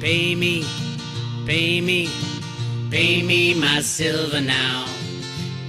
Pay me, pay me, pay me my silver now.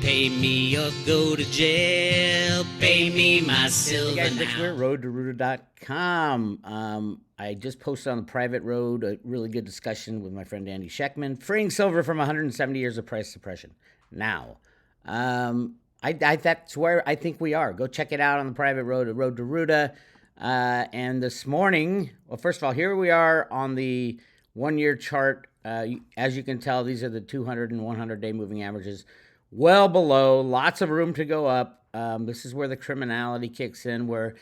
Pay me or go to jail. Pay me my silver Hey guys, now. Bix Weir, roadtoruta.com. I just posted on the private road a really good discussion with my friend Andy Scheckman, freeing silver from 170 years of price suppression. Now, that's where I think we are. Go check it out on the private road at Road to Ruta. And this morning, well, first of all, here we are on the one-year chart. As you can tell, these are the 200 and 100-day moving averages. Well below, lots of room to go up. This is where the criminality kicks in, where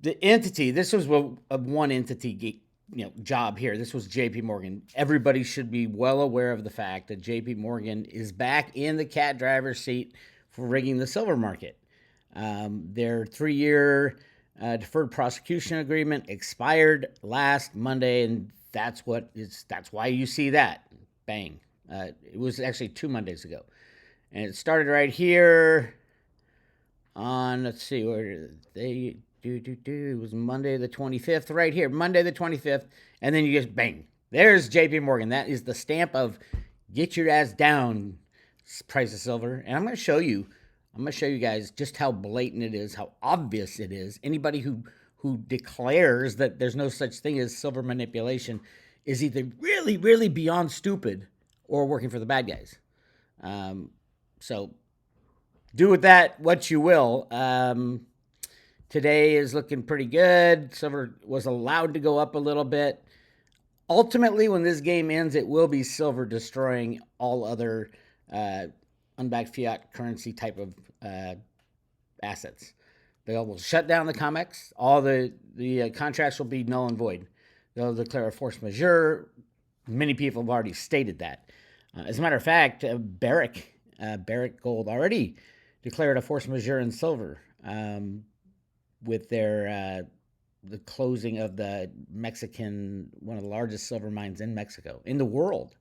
the entity, this was a one entity job here. This was JPMorgan. Everybody should be well aware of the fact that JPMorgan is back in the cat driver's seat for rigging the silver market. Their 3-year deferred prosecution agreement expired last Monday, and that's why you see that. Bang. It was actually 2 Mondays ago. And it started right here on, let's see, where did they it was Monday the 25th, right here, Monday the 25th, and then you just bang. There's JP Morgan. That is the stamp of get your ass down price of silver. And I'm going to show you guys just how blatant it is, how obvious it is. Anybody who declares that there's no such thing as silver manipulation is either really, really beyond stupid or working for the bad guys. So do with that what you will. Today is looking pretty good. Silver was allowed to go up a little bit. Ultimately, when this game ends, it will be silver destroying all other unbacked fiat currency type of assets. They will shut down the COMEX. All the contracts will be null and void. They'll declare a force majeure. Many people have already stated that. As a matter of fact, Barrick Gold already declared a force majeure in silver with their the closing of the one of the largest silver mines in Mexico, in the world.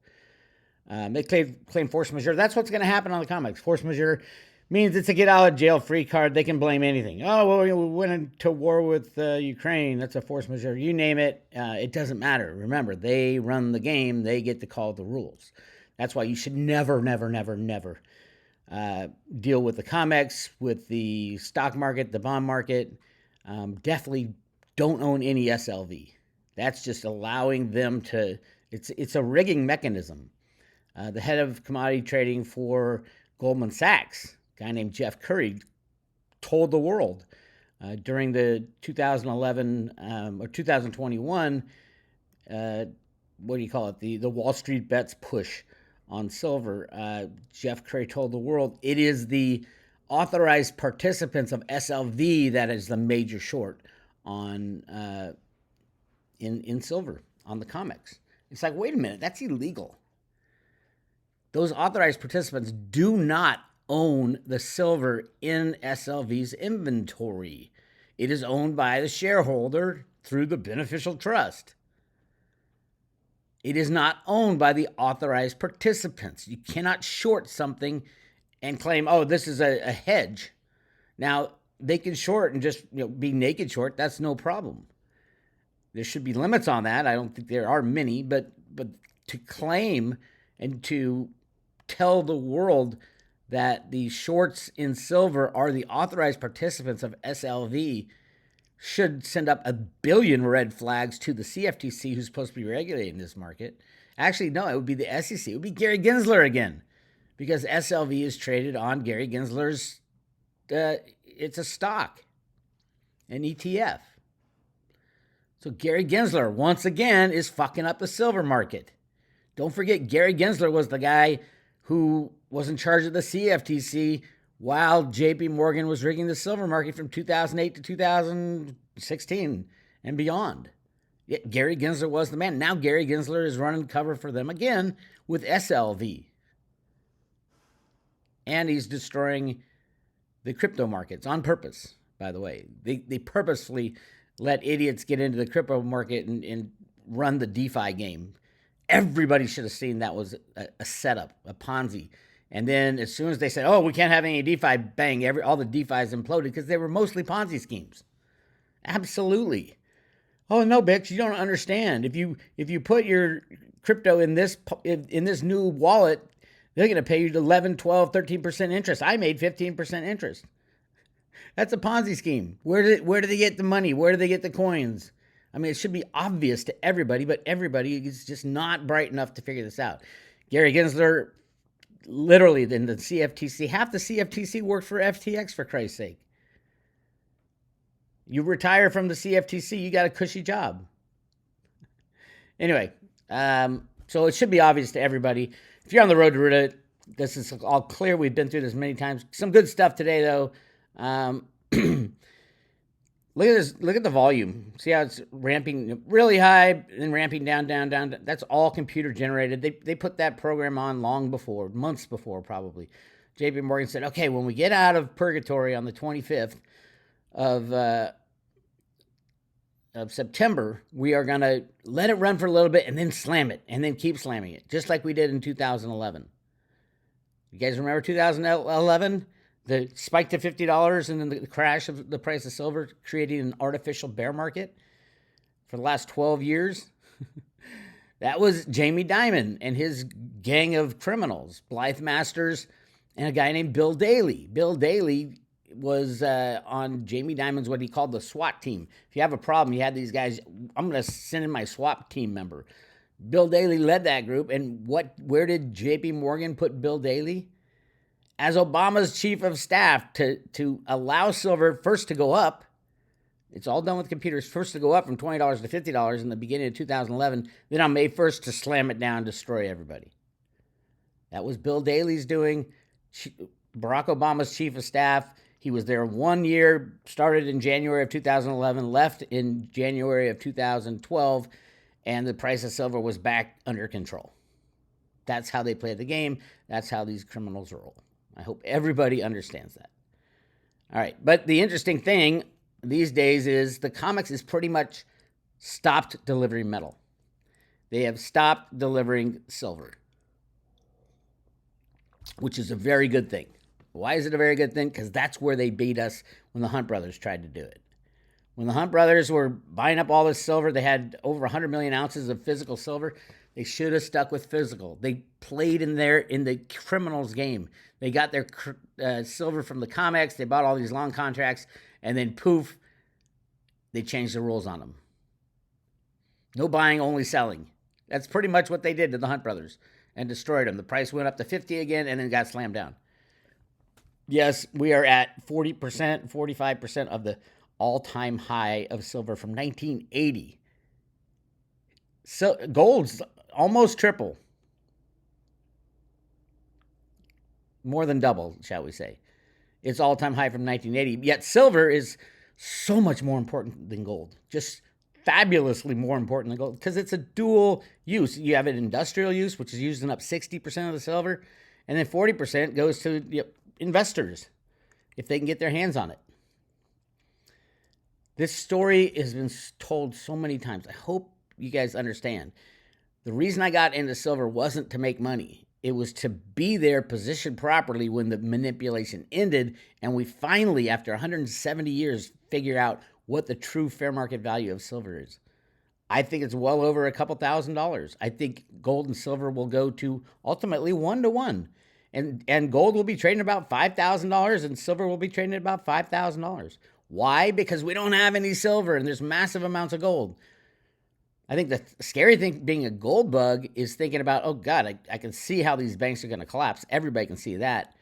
They claim force majeure. That's what's going to happen on the COMEX. Force majeure means it's a get out of jail free card. They can blame anything. Oh, well, we went into war with Ukraine. That's a force majeure. You name it. It doesn't matter. Remember, they run the game. They get to call the rules. That's why you should never, never, never, never deal with the COMEX, with the stock market, the bond market. Definitely don't own any SLV. That's just allowing them to, it's a rigging mechanism. The head of commodity trading for Goldman Sachs, a guy named Jeff Curry, told the world during the 2011 or 2021, what do you call it, the Wall Street bets push on silver. Jeff Curry told the world it is the authorized participants of SLV that is the major short on in silver on the COMEX. It's like, wait a minute, that's illegal. Those authorized participants do not own the silver in SLV's inventory. It is owned by the shareholder through the beneficial trust. It is not owned by the authorized participants. You cannot short something and claim, oh, this is a hedge. Now, they can short and just be naked short. That's no problem. There should be limits on that. I don't think there are many, but to claim and to tell the world that the shorts in silver are the authorized participants of SLV should send up 1 billion red flags to the CFTC, who's supposed to be regulating this market. Actually, no, it would be the SEC. It would be Gary Gensler again, because SLV is traded on Gary Gensler's, it's a stock, an ETF. So Gary Gensler, once again, is fucking up the silver market. Don't forget, Gary Gensler was the guy who was in charge of the CFTC while JP Morgan was rigging the silver market from 2008 to 2016 and beyond. Yet Gary Gensler was the man. Now Gary Gensler is running cover for them again with SLV. And he's destroying the crypto markets on purpose, by the way. They purposefully let idiots get into the crypto market and run the DeFi game. Everybody should have seen that was a setup, a Ponzi. And then as soon as they said, oh, we can't have any DeFi, bang, all the DeFis imploded because they were mostly Ponzi schemes. Absolutely. Oh no, Bix, you don't understand. If you put your crypto in this new wallet, they're going to pay you 11, 12, 13% interest. I made 15% interest. That's a Ponzi scheme. Where do they get the money? Where do they get the coins? I mean, it should be obvious to everybody, but everybody is just not bright enough to figure this out. Gary Gensler, literally, in the CFTC, half the CFTC worked for FTX, for Christ's sake. You retire from the CFTC, you got a cushy job. Anyway, so it should be obvious to everybody. If you're on the road to Reddit, this is all clear. We've been through this many times. Some good stuff today, though. Look at this. Look at the volume. See how it's ramping really high and ramping down, down, down. That's all computer generated. They put that program on long before, months before probably. JPMorgan said, okay, when we get out of purgatory on the 25th of September, we are going to let it run for a little bit and then slam it and then keep slamming it, just like we did in 2011. You guys remember 2011? The spike to $50 and then the crash of the price of silver, creating an artificial bear market for the last 12 years. That was Jamie Dimon and his gang of criminals, Blythe Masters, and a guy named Bill Daley. Bill Daley was on Jamie Dimon's, what he called the SWAT team. If you have a problem, you had these guys, I'm going to send in my SWAT team member. Bill Daley led that group. And where did JPMorgan put Bill Daley? As Obama's chief of staff to allow silver first to go up. It's all done with computers. First to go up from $20 to $50 in the beginning of 2011. Then on May 1st to slam it down, destroy everybody. That was Bill Daley's doing. Barack Obama's chief of staff. He was there 1 year, started in January of 2011, left in January of 2012, and the price of silver was back under control. That's how they play the game. That's how these criminals roll. I hope everybody understands that. All right, but the interesting thing these days is the COMEX is pretty much stopped delivering metal. They have stopped delivering silver, which is a very good thing. Why is it a very good thing? Because that's where they beat us when the Hunt brothers tried to do it. When the Hunt brothers were buying up all this silver, they had over 100 million ounces of physical silver. They should have stuck with physical. They played in the criminals' game. They got their silver from the COMEX. They bought all these long contracts, and then poof, they changed the rules on them. No buying, only selling. That's pretty much what they did to the Hunt brothers and destroyed them. The price went up to 50 again and then got slammed down. Yes, we are at 40%, 45% of the all-time high of silver from 1980. So gold's almost triple. More than double, shall we say. It's all-time high from 1980. Yet silver is so much more important than gold. Just fabulously more important than gold because it's a dual use. You have an industrial use, which is using up 60% of the silver, and then 40% goes to investors if they can get their hands on it. This story has been told so many times. I hope you guys understand. The reason I got into silver wasn't to make money. It was to be there positioned properly when the manipulation ended, and we finally, after 170 years, figure out what the true fair market value of silver is. I think it's well over a couple $1,000s. I think gold and silver will go to ultimately 1-to-1. And gold will be trading about $5,000 and silver will be trading at about $5,000. Why? Because we don't have any silver and there's massive amounts of gold. I think the scary thing being a gold bug is thinking about, oh God, I can see how these banks are going to collapse. Everybody can see that.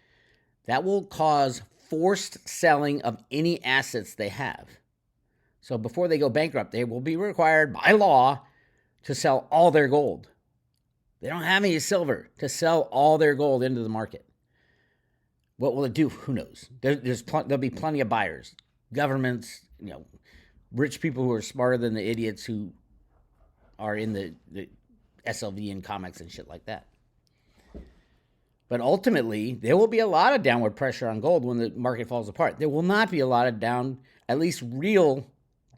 That will cause forced selling of any assets they have. So before they go bankrupt, they will be required by law to sell all their gold. They don't have any silver to sell all their gold into the market. What will it do? Who knows? There'll be plenty of buyers, governments, rich people who are smarter than the idiots who are in the SLV and COMEX and shit like that. But ultimately, there will be a lot of downward pressure on gold when the market falls apart. There will not be a lot of at least real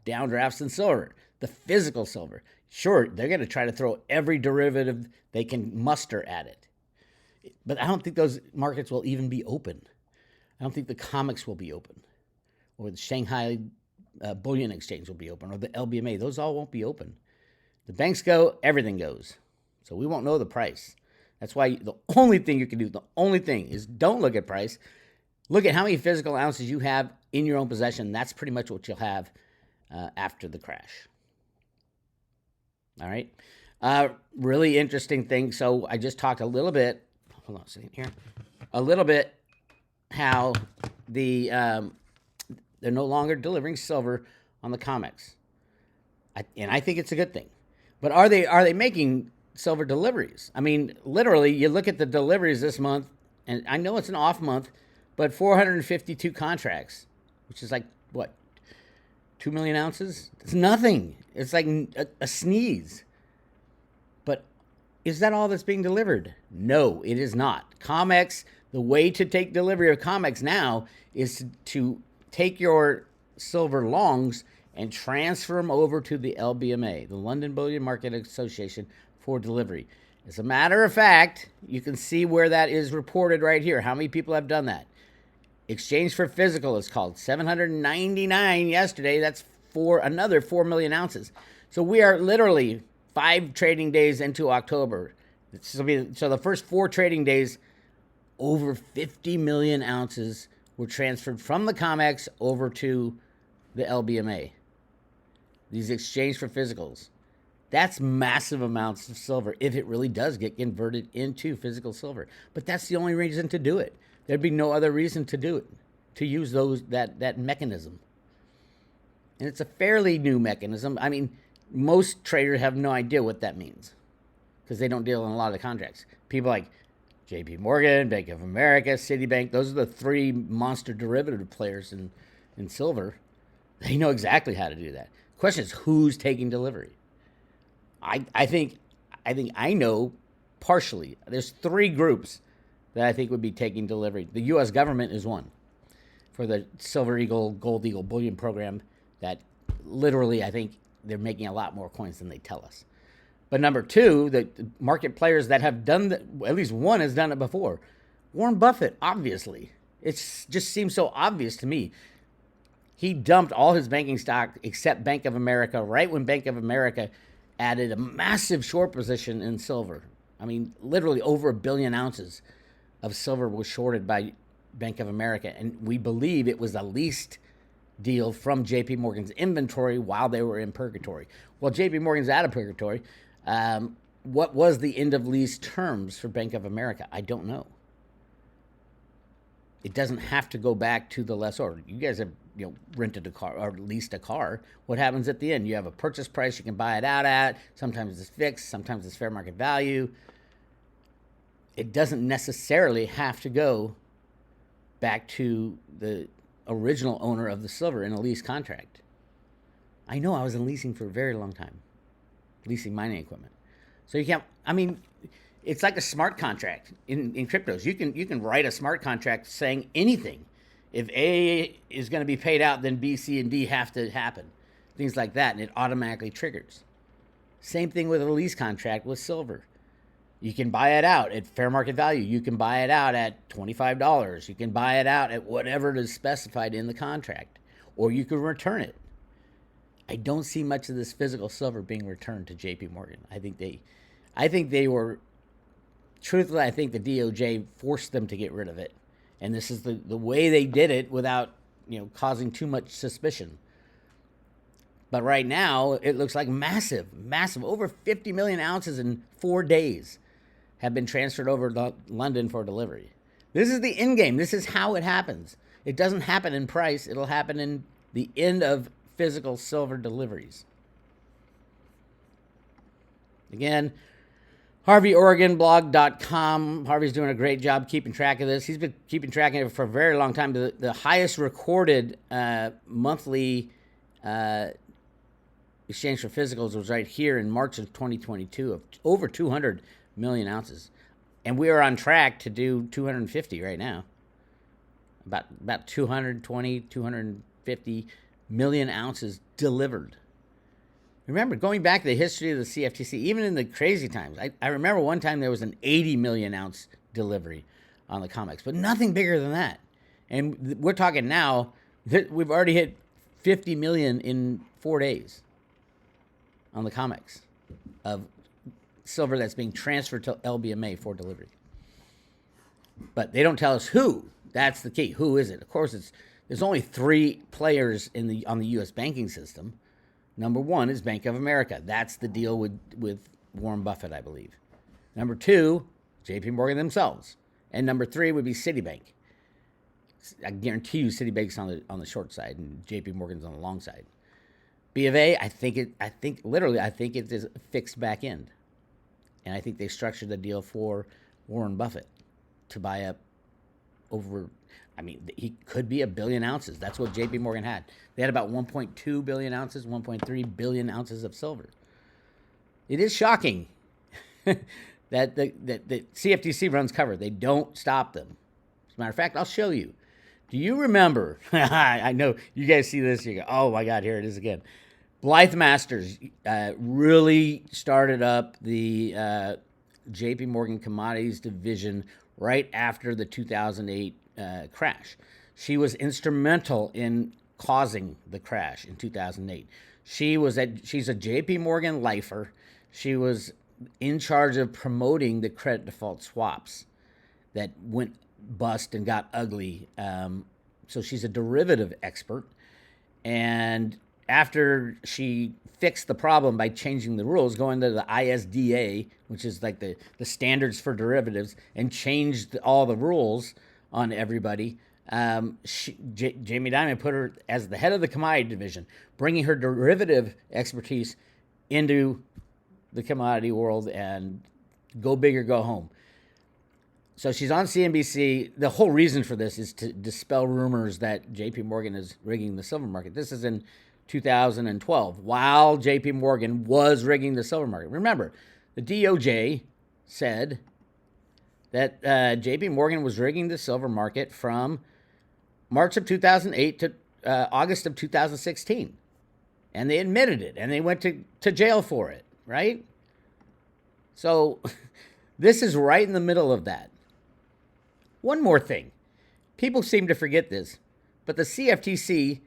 downdrafts in silver, the physical silver. Sure, they're going to try to throw every derivative they can muster at it. But I don't think those markets will even be open. I don't think the COMEX will be open. Or the Shanghai bullion exchange will be open, or the LBMA. Those all won't be open. The banks go, everything goes. So we won't know the price. That's why the only thing you can do, the only thing is don't look at price. Look at how many physical ounces you have in your own possession. That's pretty much what you'll have after the crash. All right. Really interesting thing. So I just talked a little bit. Hold on a second here. A little bit how they're no longer delivering silver on the COMEX, and I think it's a good thing. But are they making silver deliveries? I mean, literally, you look at the deliveries this month, and I know it's an off month, but 452 contracts, which is like what, 2 million ounces? It's nothing. It's like a sneeze. But is that all that's being delivered? No, it is not. COMEX. The way to take delivery of COMEX now is to take your silver longs and transfer them over to the LBMA, the London Bullion Market Association, for delivery. As a matter of fact, you can see where that is reported right here. How many people have done that? Exchange for physical is called 799 yesterday. That's for another 4 million ounces. So we are literally 5 trading days into October. So the first 4 trading days, over 50 million ounces were transferred from the COMEX over to the LBMA. These exchange for physicals. That's massive amounts of silver if it really does get converted into physical silver. But that's the only reason to do it. There'd be no other reason to do it, to use that mechanism. And it's a fairly new mechanism. I mean, most traders have no idea what that means because they don't deal in a lot of the contracts. People like JPMorgan, Bank of America, Citibank, those are the 3 monster derivative players in silver. They know exactly how to do that. The question is, who's taking delivery? I think I know partially. There's 3 groups that I think would be taking delivery. The U.S. government is one for the Silver Eagle, Gold Eagle bullion program that literally I think they're making a lot more coins than they tell us. But number 2, the market players that have done that, at least one has done it before. Warren Buffett, obviously. It just seems so obvious to me. He dumped all his banking stock except Bank of America right when Bank of America added a massive short position in silver. I mean, literally over 1 billion ounces of silver was shorted by Bank of America. And we believe it was the least deal from JPMorgan's inventory while they were in purgatory. Well, JPMorgan's out of purgatory. What was the end of lease terms for Bank of America? I don't know. It doesn't have to go back to the lessor. You guys have rented a car or leased a car. What happens at the end? You have a purchase price you can buy it out at. Sometimes it's fixed. Sometimes it's fair market value. It doesn't necessarily have to go back to the original owner of the silver in a lease contract. I know I was in leasing for a very long time. Leasing mining equipment. So you can't, I mean, it's like a smart contract in cryptos. You can write a smart contract saying anything. If A is going to be paid out, then B, C, and D have to happen. Things like that, and it automatically triggers. Same thing with a lease contract with silver. You can buy it out at fair market value. You can buy it out at $25. You can buy it out at whatever is specified in the contract. Or you can return it. I don't see much of this physical silver being returned to JPMorgan. I think they were, truthfully, I think the DOJ forced them to get rid of it. And this is the way they did it without, causing too much suspicion. But right now, it looks like massive, over 50 million ounces in 4 days have been transferred over to London for delivery. This is the end game. This is how it happens. It doesn't happen in price. It'll happen in the end of physical silver deliveries. Again, HarveyOregonBlog.com. Harvey's doing a great job keeping track of this. He's been keeping track of it for a very long time. The highest recorded monthly exchange for physicals was right here in March of 2022 of over 200 million ounces. And we are on track to do 250 right now. About 220, 250 million ounces delivered. Remember, going back to the history of the CFTC, even in the crazy times, I remember one time there was an 80 million ounce delivery on the COMEX, but nothing bigger than that. And we're talking now, we've already hit $50 million in 4 days on the COMEX of silver that's being transferred to LBMA for delivery. But they don't tell us who. That's the key. Who is it? Of course, there's only 3 players on the U.S. banking system. Number 1 is Bank of America. That's the deal with Warren Buffett, I believe. Number 2, JPMorgan themselves. And number 3 would be Citibank. I guarantee you Citibank's on the short side and JPMorgan's on the long side. B of A, I think it is a fixed back end. And I think they structured the deal for Warren Buffett to buy up he could be 1 billion ounces. That's what JPMorgan had. They had about 1.2 billion ounces, 1.3 billion ounces of silver. It is shocking that the CFTC runs cover. They don't stop them. As a matter of fact, I'll show you. Do you remember? I know you guys see this. You go, oh my God, here it is again. Blythe Masters really started up the JPMorgan Commodities Division right after the 2008 crash. She was instrumental in causing the crash in 2008. She's a JPMorgan lifer. She was in charge of promoting the credit default swaps that went bust and got ugly. So she's a derivative expert. And after she fixed the problem by changing the rules, going to the ISDA, which is like the standards for derivatives, and changed all the rules on everybody, Jamie Dimon put her as the head of the commodity division, bringing her derivative expertise into the commodity world and go big or go home. So she's on CNBC. The whole reason for this is to dispel rumors that JPMorgan is rigging the silver market. This is in 2012, while JPMorgan was rigging the silver market. Remember, the DOJ said that JPMorgan was rigging the silver market from March of 2008 to August of 2016. And they admitted it, and they went to jail for it, right? So this is right in the middle of that. One more thing. People seem to forget this, but the CFTC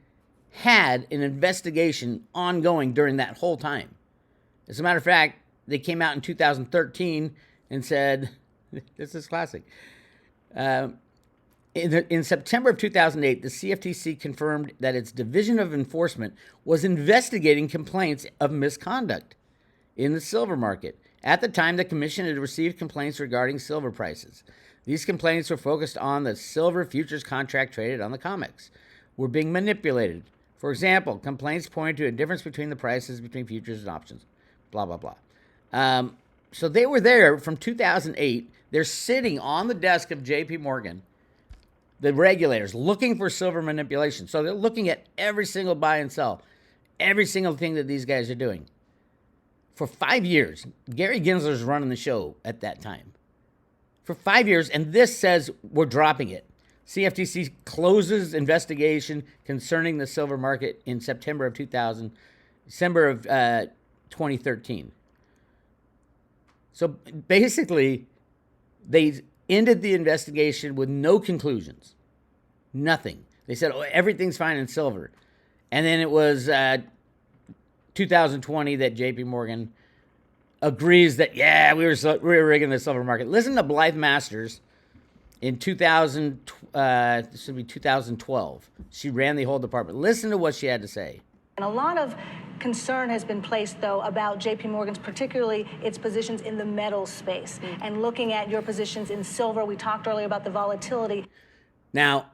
had an investigation ongoing during that whole time. As a matter of fact, they came out in 2013 and said, this is classic. In September of 2008, the CFTC confirmed that its Division of Enforcement was investigating complaints of misconduct in the silver market. At the time, the commission had received complaints regarding silver prices. These complaints were focused on the silver futures contract traded on the COMEX were being manipulated. For example, complaints pointed to a difference between the prices between futures and options, blah, blah, blah. So they were there from 2008. They're sitting on the desk of JPMorgan, the regulators, looking for silver manipulation. So they're looking at every single buy and sell, every single thing that these guys are doing. For 5 years, Gary Gensler's running the show at that time. For 5 years, and this says we're dropping it. CFTC closes investigation concerning the silver market in December of 2013. So basically, they ended the investigation with no conclusions. Nothing. They said, oh, everything's fine in silver. And then it was 2020 that JPMorgan agrees that, yeah, we were rigging the silver market. Listen to Blythe Masters in 2012. She ran the whole department. Listen to what she had to say. And a lot of concern has been placed, though, about JPMorgan's, particularly its positions in the metals space. And looking at your positions in silver, we talked earlier about the volatility. Now,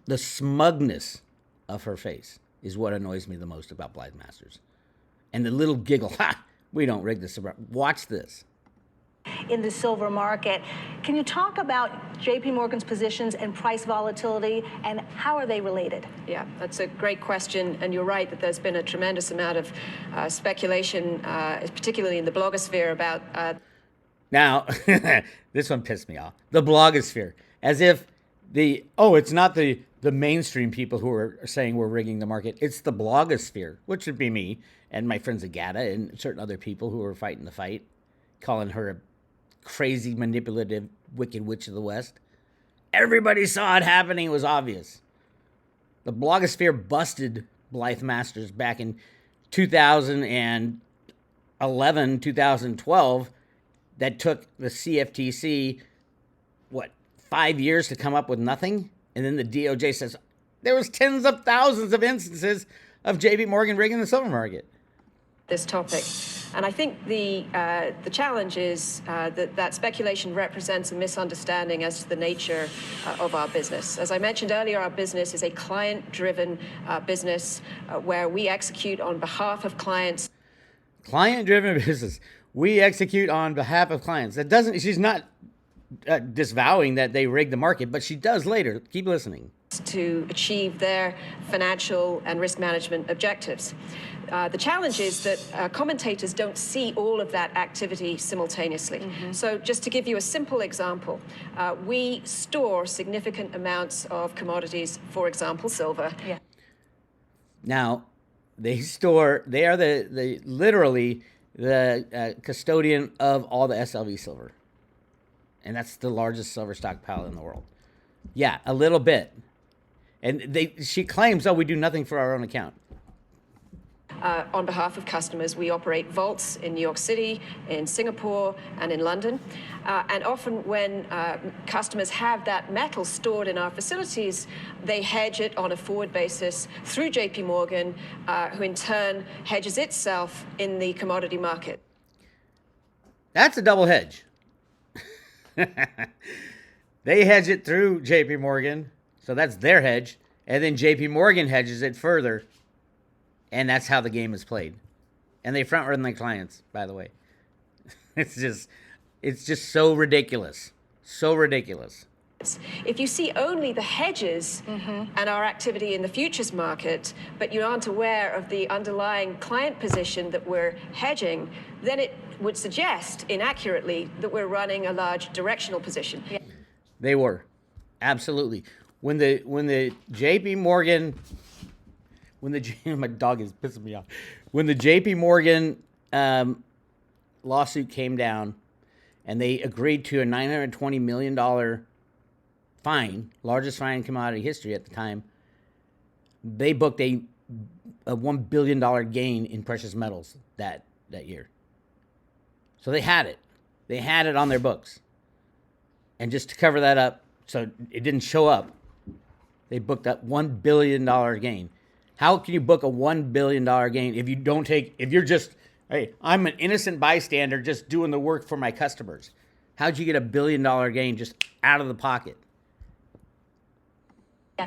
the smugness of her face is what annoys me the most about Blythe Masters. And the little giggle, ha, we don't rig this. Watch this. In the silver market. Can you talk about JPMorgan's positions and price volatility, and how are they related? Yeah, that's a great question, and you're right that there's been a tremendous amount of speculation, particularly in the blogosphere, about... Now, this one pissed me off. The blogosphere. As if it's not the mainstream people who are saying we're rigging the market. It's the blogosphere, which would be me and my friends Agata and certain other people who are fighting the fight, calling her a crazy, manipulative, wicked witch of the West. Everybody saw it happening. It was obvious. The blogosphere busted Blythe Masters back in 2011, 2012. That took the CFTC, 5 years to come up with nothing? And then the DOJ says there was tens of thousands of instances of JPMorgan rigging the silver market. This topic. And I think the challenge is that speculation represents a misunderstanding as to the nature of our business. As I mentioned earlier, our business is a client-driven business where we execute on behalf of clients. Client-driven business. We execute on behalf of clients. She's not disavowing that they rig the market, but she does later. Keep listening. To achieve their financial and risk management objectives. The challenge is that commentators don't see all of that activity simultaneously. So just to give you a simple example, we store significant amounts of commodities, for example, silver. Yeah. Now, they are literally the custodian of all the SLV silver. And that's the largest silver stockpile in the world. Yeah, a little bit. And she claims, we do nothing for our own account. On behalf of customers, we operate vaults in New York City, in Singapore, and in London. And often when customers have that metal stored in our facilities, they hedge it on a forward basis through JPMorgan, who in turn hedges itself in the commodity market. That's a double hedge. They hedge it through JPMorgan, so that's their hedge, and then JPMorgan hedges it further, and that's how the game is played. And they front run their clients, by the way. It's just so ridiculous. So ridiculous. If you see only the hedges and our activity in the futures market, but you aren't aware of the underlying client position that we're hedging, then it would suggest inaccurately that we're running a large directional position. Yeah. They were. Absolutely. When the JPMorgan, my dog is pissing me off. When the JPMorgan lawsuit came down and they agreed to a $920 million fine, largest fine in commodity history at the time, they booked a $1 billion gain in precious metals that year. So they had it. They had it on their books. And just to cover that up, so it didn't show up, they booked that $1 billion gain. How can you book a $1 billion gain if you're just, hey, I'm an innocent bystander just doing the work for my customers? How'd you get $1 billion gain just out of the pocket?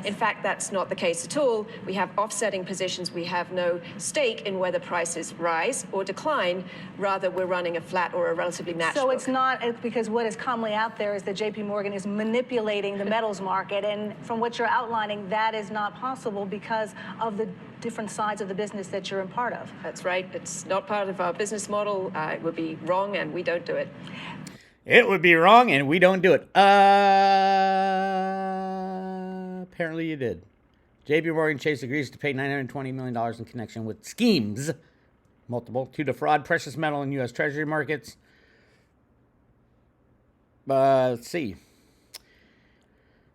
In fact, that's not the case at all. We have offsetting positions. We have no stake in whether prices rise or decline. Rather, we're running a flat or a relatively matched So book. it's not, because what is commonly out there is that JPMorgan is manipulating the metals market. And from what you're outlining, that is not possible because of the different sides of the business that you're a part of. That's right. It's not part of our business model. It would be wrong, and we don't do it. It would be wrong, and we don't do it. Apparently you did. JPMorgan Chase agrees to pay $920 million in connection with schemes, multiple, to defraud precious metal in U.S. Treasury markets. Let's see.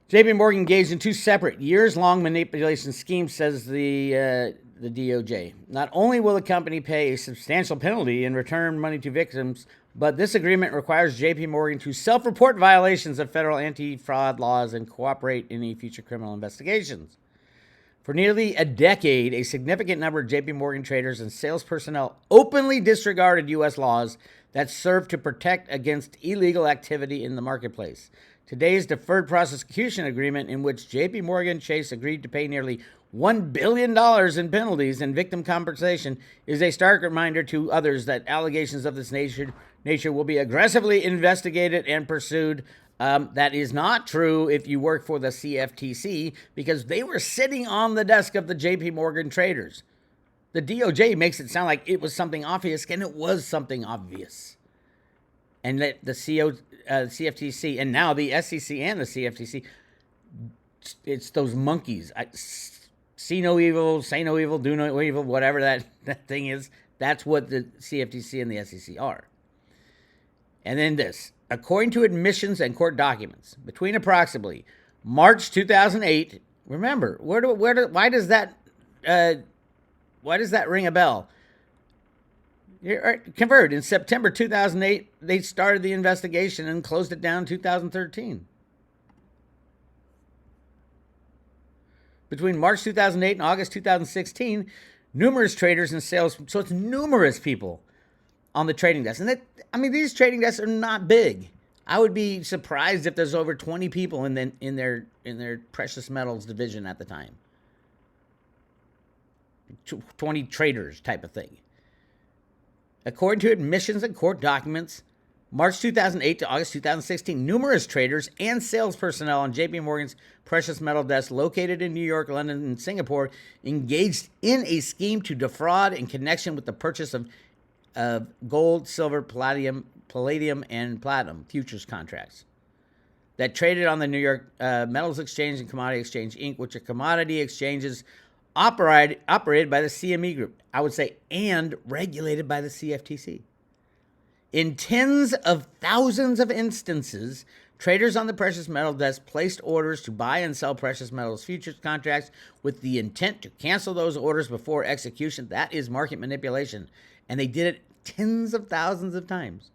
JPMorgan engaged in two separate years-long manipulation schemes, says the DOJ. Not only will the company pay a substantial penalty and return money to victims, but this agreement requires JPMorgan to self-report violations of federal anti-fraud laws and cooperate in any future criminal investigations. For nearly a decade, a significant number of JPMorgan traders and sales personnel openly disregarded U.S. laws that serve to protect against illegal activity in the marketplace. Today's deferred prosecution agreement, in which JPMorgan Chase agreed to pay nearly $1 billion in penalties and victim compensation, is a stark reminder to others that allegations of this nature will be aggressively investigated and pursued. That is not true if you work for the CFTC, because they were sitting on the desk of the JPMorgan traders. The DOJ makes it sound like it was something obvious, and it was something obvious. And that the CFTC, and now the SEC and the CFTC, it's those monkeys. See no evil, say no evil, do no evil, whatever that thing is. That's what the CFTC and the SEC are. And then this. According to admissions and court documents, between approximately March 2008 Remember, why does that ring a bell? Convert. In September 2008, they started the investigation and closed it down in 2013. Between March 2008 and August 2016, numerous traders and sales, so it's numerous people on the trading desk. And these trading desks are not big. I would be surprised if there's over 20 people in their precious metals division at the time. 20 traders type of thing. According to admissions and court documents, March 2008 to August 2016, numerous traders and sales personnel on JPMorgan's precious metal desk located in New York, London, and Singapore engaged in a scheme to defraud in connection with the purchase of gold, silver, palladium, and platinum futures contracts that traded on the New York Metals Exchange and Commodity Exchange, Inc., which are commodity exchanges operated by the CME Group, I would say, and regulated by the CFTC. In tens of thousands of instances, traders on the precious metal desk placed orders to buy and sell precious metals futures contracts with the intent to cancel those orders before execution. That is market manipulation. And they did it tens of thousands of times,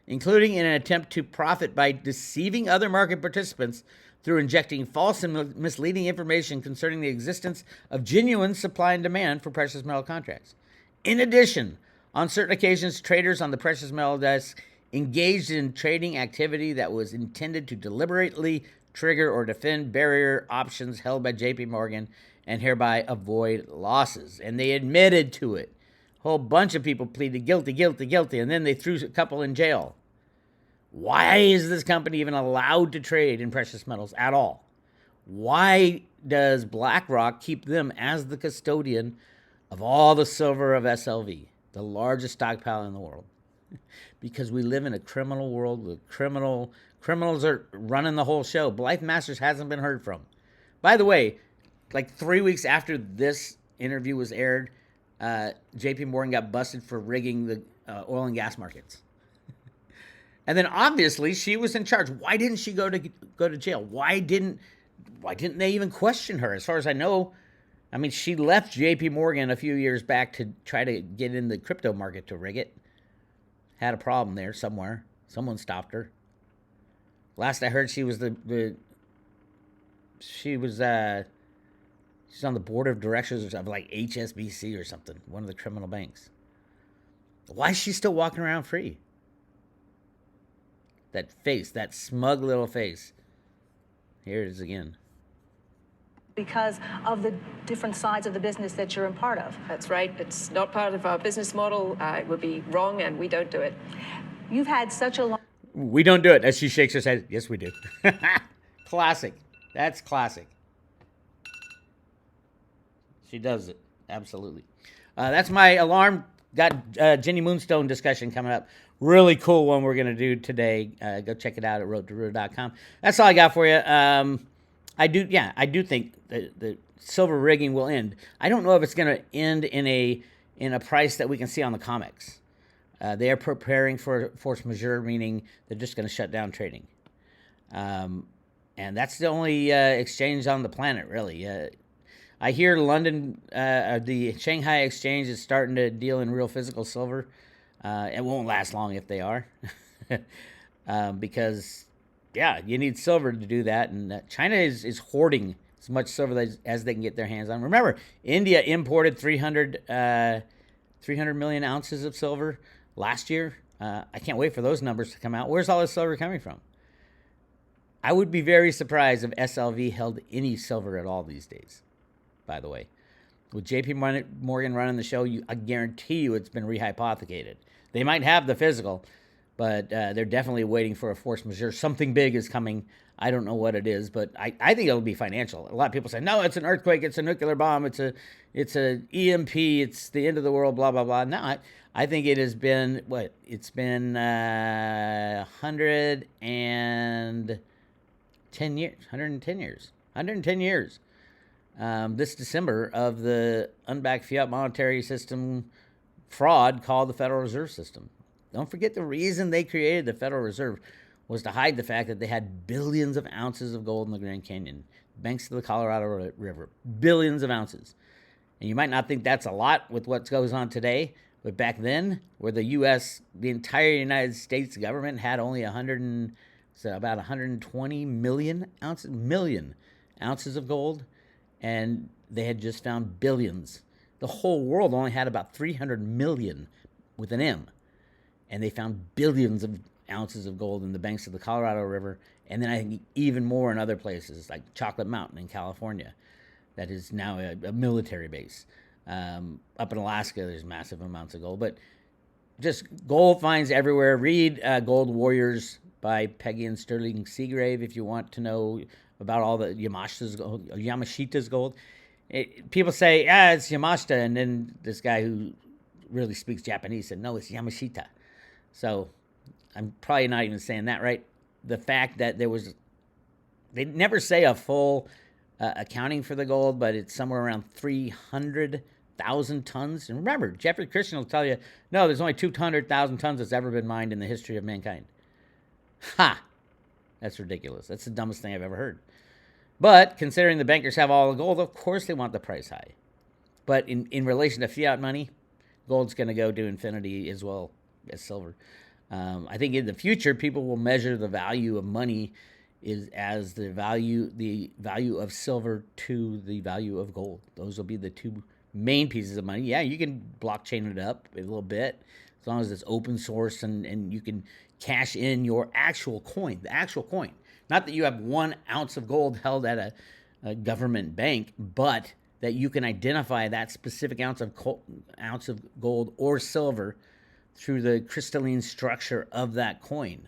including in an attempt to profit by deceiving other market participants through injecting false and misleading information concerning the existence of genuine supply and demand for precious metal contracts. In addition, on certain occasions, traders on the precious metal desk engaged in trading activity that was intended to deliberately trigger or defend barrier options held by JPMorgan and hereby avoid losses. And they admitted to it. A whole bunch of people pleaded guilty, and then they threw a couple in jail. Why is this company even allowed to trade in precious metals at all? Why does BlackRock keep them as the custodian of all the silver of SLV, the largest stockpile in the world? Because we live in a criminal world with criminals are running the whole show. Blythe Masters hasn't been heard from. By the way, like 3 weeks after this interview was aired, JP Morgan got busted for rigging the oil and gas markets. And then obviously she was in charge. Why didn't she go to jail? Why didn't they even question her? As far as I know, she left JP Morgan a few years back to try to get in the crypto market to rig it. Had a problem there somewhere. Someone stopped her. Last I heard, she was she's on the board of directors of like HSBC or something, one of the criminal banks. Why is she still walking around free? That face, that smug little face. Here it is again. Because of the different sides of the business that you're a part of. That's right. It's not part of our business model. It would be wrong, and we don't do it. You've had such a long... We don't do it. As she shakes her head, yes, we do. Classic. That's classic. She does it. Absolutely. That's my alarm. Got Jenny Moonstone discussion coming up. Really cool one we're going to do today. Go check it out at roadtoroot.com. That's all I got for you. I do think the silver rigging will end. I don't know if it's going to end in a price that we can see on the comics. They are preparing for force majeure, meaning they're just going to shut down trading. And that's the only exchange on the planet, really. I hear London, the Shanghai exchange is starting to deal in real physical silver. It won't last long if they are. Because, you need silver to do that. And China is hoarding as much silver as they can get their hands on. Remember, India imported 300 million ounces of silver last year. I can't wait for those numbers to come out. Where's all this silver coming from? I would be very surprised if SLV held any silver at all these days, by the way. With JP Morgan running the show, I guarantee you it's been rehypothecated. They might have the physical, but they're definitely waiting for a force majeure. Something big is coming. I don't know what it is, but I think it'll be financial. A lot of people say, no, it's an earthquake, it's a nuclear bomb, it's a EMP, it's the end of the world, blah, blah, blah. No, I think it has been, it's been 110 years. 110 years. This December of the unbacked fiat monetary system fraud called the Federal Reserve System. Don't forget the reason they created the Federal Reserve was to hide the fact that they had billions of ounces of gold in the Grand Canyon. banks of the Colorado River. Billions of ounces. And you might not think that's a lot with what goes on today, but back then, where the entire United States government had only about 120 million ounces of gold, and they had just found billions. The whole world only had about 300 million with an M, and they found billions of ounces of gold in the banks of the Colorado River, and then I think even more in other places like Chocolate Mountain in California, that is now a military base. Up in Alaska, there's massive amounts of gold, but just gold finds everywhere. Read Gold Warriors by Peggy and Sterling Seagrave if you want to know about all the Yamashita's gold. People say, it's Yamashita, and then this guy who really speaks Japanese said, no, it's Yamashita. So I'm probably not even saying that right. The fact that they never say a full accounting for the gold, but it's somewhere around 300,000 tons. And remember, Jeffrey Christian will tell you, no, there's only 200,000 tons that's ever been mined in the history of mankind. Ha! That's ridiculous. That's the dumbest thing I've ever heard. But considering the bankers have all the gold, of course they want the price high. But in relation to fiat money, gold's going to go to infinity as well as silver. I think in the future, people will measure the value of money as the value of silver to the value of gold. Those will be the two main pieces of money. Yeah, you can blockchain it up a little bit as long as it's open source and you can cash in your actual coin, the actual coin. Not that you have 1 ounce of gold held at a government bank, but that you can identify that specific ounce of gold or silver through the crystalline structure of that coin.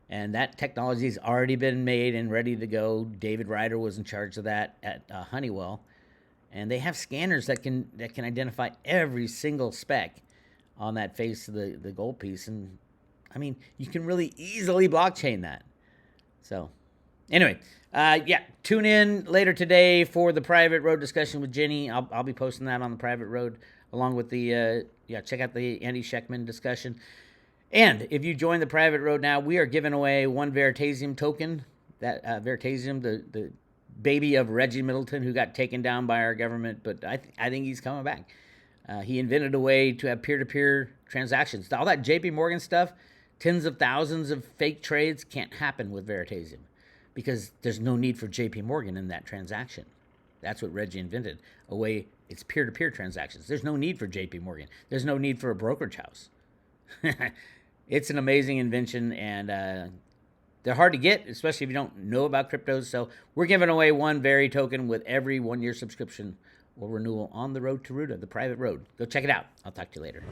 And that technology has already been made and ready to go. David Ryder was in charge of that at Honeywell. And they have scanners that can identify every single speck on that face of the gold piece. And, I mean, you can really easily blockchain that. So, anyway, tune in later today for the private road discussion with Jenny. I'll be posting that on the private road along with the, check out the Andy Scheckman discussion. And if you join the private road now, we are giving away 1 Veritasium token. That Veritasium, the baby of Reggie Middleton, who got taken down by our government, but I think he's coming back. He invented a way to have peer-to-peer transactions. All that JPMorgan stuff, tens of thousands of fake trades can't happen with Veritasium because there's no need for JPMorgan in that transaction. That's what Reggie invented, a way it's peer-to-peer transactions. There's no need for JPMorgan. There's no need for a brokerage house. It's an amazing invention, and they're hard to get, especially if you don't know about cryptos. So we're giving away 1 Veri token with every 1-year subscription or renewal on the road to Ruta, the private road. Go check it out. I'll talk to you later.